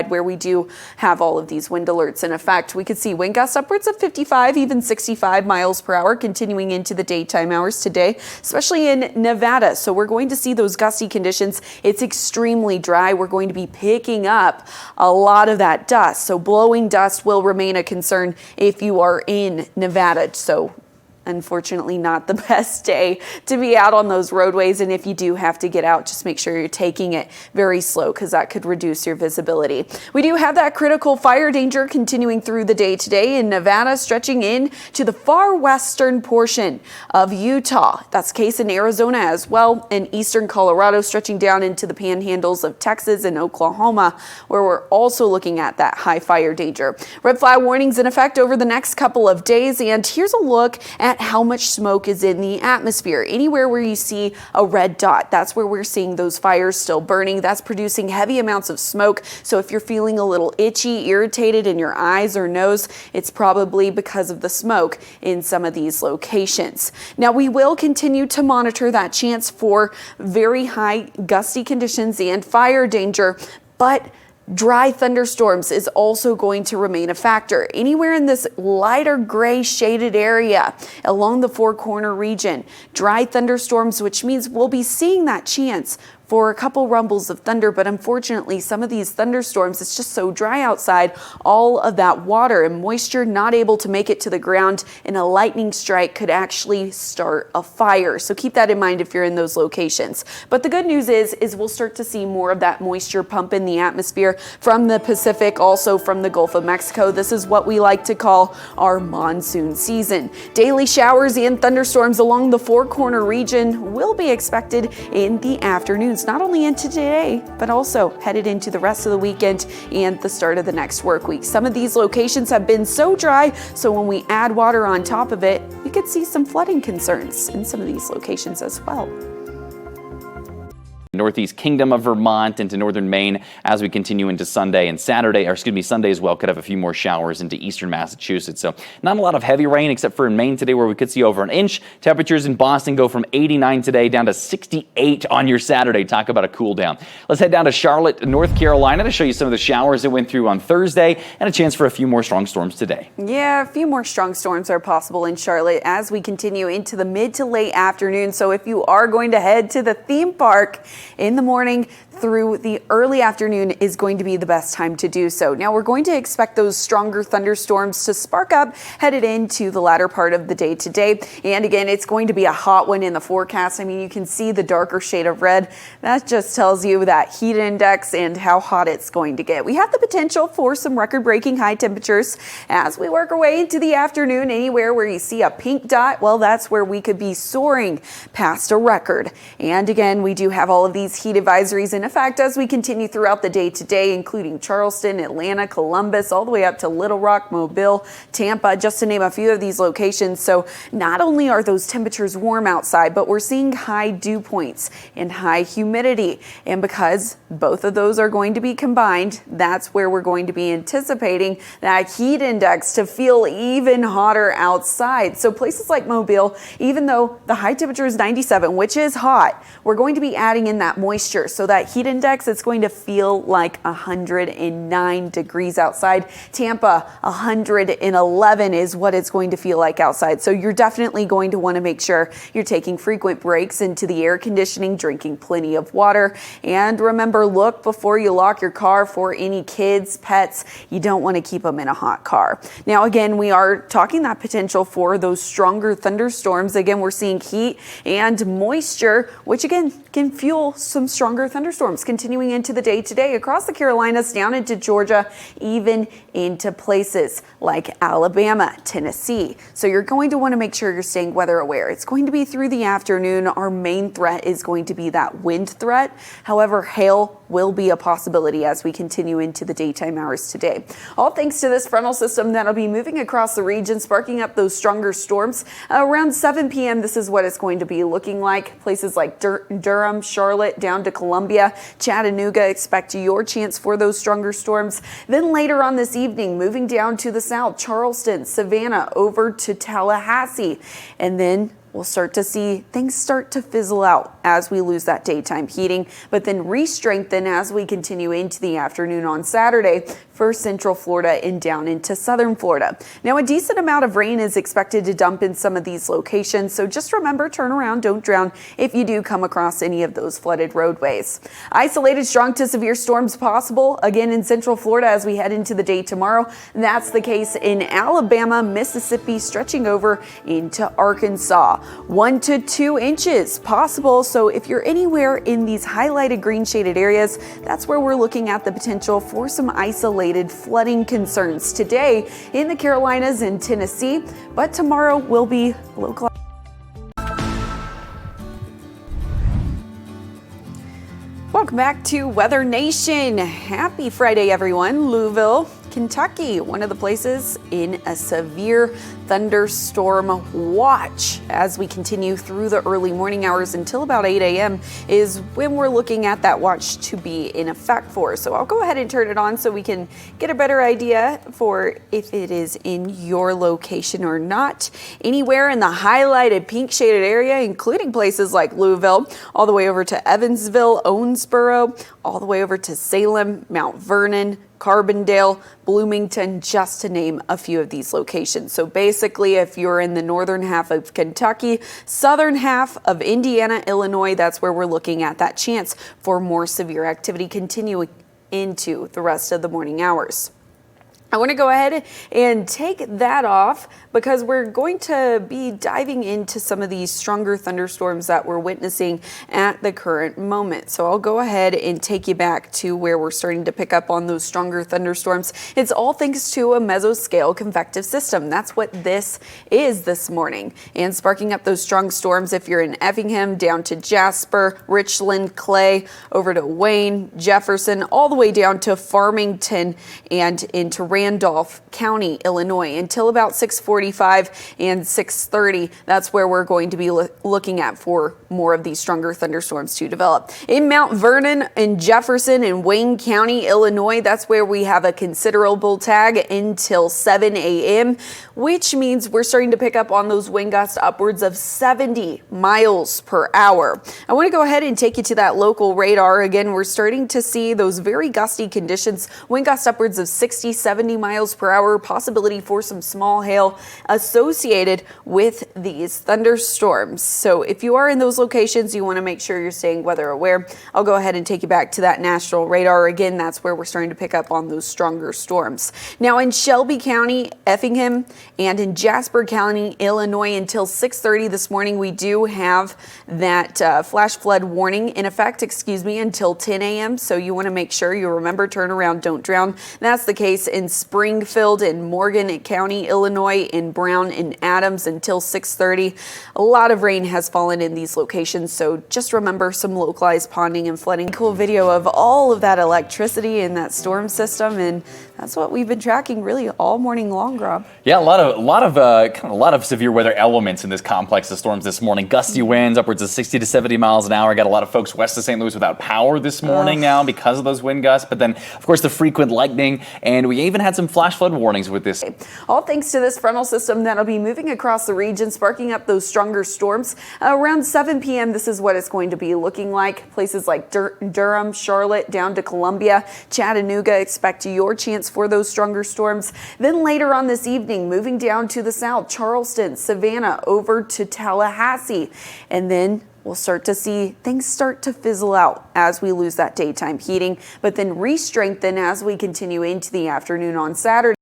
side where we do have all of these wind alerts in effect. We could see wind gusts upwards of 55, even 65 miles per hour continuing into the daytime hours today, especially in Nevada. So we're going to see those gusty conditions. It's extremely dry. We're going to be picking up a lot of that dust. So blowing dust will remain a concern if you are in Nevada. So unfortunately, not the best day to be out on those roadways. And if you do have to get out, just make sure you're taking it very slow because that could reduce your visibility. We do have that critical fire danger continuing through the day today in Nevada, stretching in to the far western portion of Utah. That's the case in Arizona as well, and eastern Colorado, stretching down into the panhandles of Texas and Oklahoma, where we're also looking at that high fire danger. Red flag warnings in effect over the next couple of days. And here's a look at how much smoke is in the atmosphere. Anywhere where you see a red dot, that's where we're seeing those fires still burning. That's producing heavy amounts of smoke. So if you're feeling a little itchy, irritated in your eyes or nose, it's probably because of the smoke in some of these locations. Now, we will continue to monitor that chance for very high gusty conditions and fire danger, but dry thunderstorms is also going to remain a factor. Anywhere in this lighter gray shaded area along the Four Corner region, dry thunderstorms, which means we'll be seeing that chance for a couple rumbles of thunder, but unfortunately some of these thunderstorms, it's just so dry outside, all of that water and moisture not able to make it to the ground, and a lightning strike could actually start a fire. So keep that in mind if you're in those locations. But the good news is we'll start to see more of that moisture pump in the atmosphere from the Pacific, also from the Gulf of Mexico. This is what we like to call our monsoon season. Daily showers and thunderstorms along the Four Corner region will be expected in the afternoons, not only into today, but also headed into the rest of the weekend and the start of the next work week. Some of these locations have been so dry, so when we add water on top of it, we could see some flooding concerns in some of these locations as well. Northeast Kingdom of Vermont into northern Maine as we continue into Sunday and Saturday, or excuse me, Sunday as well. Could have a few more showers into eastern Massachusetts. So not a lot of heavy rain except for in Maine today, where we could see over an inch. Temperatures in Boston go from 89 today down to 68 on your Saturday. Talk about a cool down. Let's head down to Charlotte, North Carolina to show you some of the showers that went through on Thursday and a chance for a few more strong storms today. Yeah, a few more strong storms are possible in Charlotte as we continue into the mid to late afternoon. So if you are going to head to the theme park in the morning through the early afternoon is going to be the best time to do so. Now, we're going to expect those stronger thunderstorms to spark up headed into the latter part of the day today. And again, it's going to be a hot one in the forecast. I mean, you can see the darker shade of red. That just tells you that heat index and how hot it's going to get. We have the potential for some record-breaking high temperatures as we work our way into the afternoon. Anywhere where you see a pink dot, well, that's where we could be soaring past a record. And again, we do have all of these heat advisories in effect as we continue throughout the day today, including Charleston, Atlanta, Columbus, all the way up to Little Rock, Mobile, Tampa, just to name a few of these locations. So not only are those temperatures warm outside, but we're seeing high dew points and high humidity. And because both of those are going to be combined, that's where we're going to be anticipating that heat index to feel even hotter outside. So places like Mobile, even though the high temperature is 97, which is hot, we're going to be adding in that moisture. So that heat index, it's going to feel like 109 degrees outside. Tampa, 111 is what it's going to feel like outside. So you're definitely going to want to make sure you're taking frequent breaks into the air conditioning, drinking plenty of water. And remember, look before you lock your car for any kids, pets. You don't want to keep them in a hot car. Now, again, we are talking that potential for those stronger thunderstorms. Again, we're seeing heat and moisture, which again can fuel some stronger thunderstorms continuing into the day today across the Carolinas, down into Georgia, even into places like Alabama, Tennessee. So you're going to want to make sure you're staying weather aware. It's going to be through the afternoon. Our main threat is going to be that wind threat. However, hail will be a possibility as we continue into the daytime hours today. All thanks to this frontal system that'll be moving across the region, sparking up those stronger storms. Around 7 p.m., this is what it's going to be looking like. Places like Durham, Charlotte, down to Columbia, Chattanooga, expect your chance for those stronger storms. Then later on this evening, moving down to the south, Charleston, Savannah, over to Tallahassee. And then we'll start to see things start to fizzle out as we lose that daytime heating, but then re-strengthen as we continue into the afternoon on Saturday for central Florida and down into southern Florida. Now, a decent amount of rain is expected to dump in some of these locations, so just remember, turn around, don't drown if you do come across any of those flooded roadways. Isolated strong to severe storms possible again in central Florida as we head into the day tomorrow. That's the case in Alabama, Mississippi, stretching over into Arkansas. 1 to 2 inches possible, so if you're anywhere in these highlighted green shaded areas, that's where we're looking at the potential for some isolated flooding concerns today in the Carolinas and Tennessee, but tomorrow will be a little cloudy. Welcome back to Weather Nation. Happy Friday, everyone. Louisville, Kentucky, one of the places in a severe thunderstorm watch as we continue through the early morning hours until about 8 a.m. is when we're looking at that watch to be in effect for. So I'll go ahead and turn it on so we can get a better idea for if it is in your location or not. Anywhere in the highlighted pink shaded area, including places like Louisville, all the way over to Evansville, Owensboro, all the way over to Salem, Mount Vernon, Carbondale, Bloomington, just to name a few of these locations. So basically, if you're in the northern half of Kentucky, southern half of Indiana, Illinois, that's where we're looking at that chance for more severe activity continuing into the rest of the morning hours. I want to go ahead and take that off because we're going to be diving into some of these stronger thunderstorms that we're witnessing at the current moment. So I'll go ahead and take you back to where we're starting to pick up on those stronger thunderstorms. It's all thanks to a mesoscale convective system. That's what this is this morning. And sparking up those strong storms if you're in Effingham, down to Jasper, Richland, Clay, over to Wayne, Jefferson, all the way down to Farmington and into Randolph County, Illinois, until about 6:45 and 6:30. That's where we're going to be looking at for more of these stronger thunderstorms to develop. In Mount Vernon and Jefferson and Wayne County, Illinois, that's where we have a considerable tag until 7 a.m., which means we're starting to pick up on those wind gusts upwards of 70 miles per hour. I want to go ahead and take you to that local radar. Again, we're starting to see those very gusty conditions, wind gusts upwards of 60, 70 miles per hour, possibility for some small hail associated with these thunderstorms. So if you are in those locations, you want to make sure you're staying weather aware. I'll go ahead and take you back to that national radar. Again, that's where we're starting to pick up on those stronger storms. Now in Shelby County, Effingham, and in Jasper County, Illinois, until 6:30 this morning, we do have that flash flood warning in effect, until 10 a.m. So you want to make sure you remember, turn around, don't drown. That's the case in Springfield and Morgan County, Illinois, in Brown and Adams until 6:30. A lot of rain has fallen in these locations, so just remember some localized ponding and flooding. Cool video of all of that electricity in that storm system, and that's what we've been tracking really all morning long, Rob. Yeah, a lot of severe weather elements in this complex of storms this morning. Gusty winds upwards of 60 to 70 miles an hour. Got a lot of folks west of St. Louis without power this morning now because of those wind gusts. But then, of course, the frequent lightning, and we even had some flash flood warnings with this. All thanks to this frontal system that'll be moving across the region, sparking up those stronger storms. Around 7 p.m., this is what it's going to be looking like. Places like Durham, Charlotte, down to Columbia, Chattanooga, expect your chance for those stronger storms. Then later on this evening, moving down to the south, Charleston, Savannah, over to Tallahassee. And then we'll start to see things start to fizzle out as we lose that daytime heating, but then re-strengthen as we continue into the afternoon on Saturday.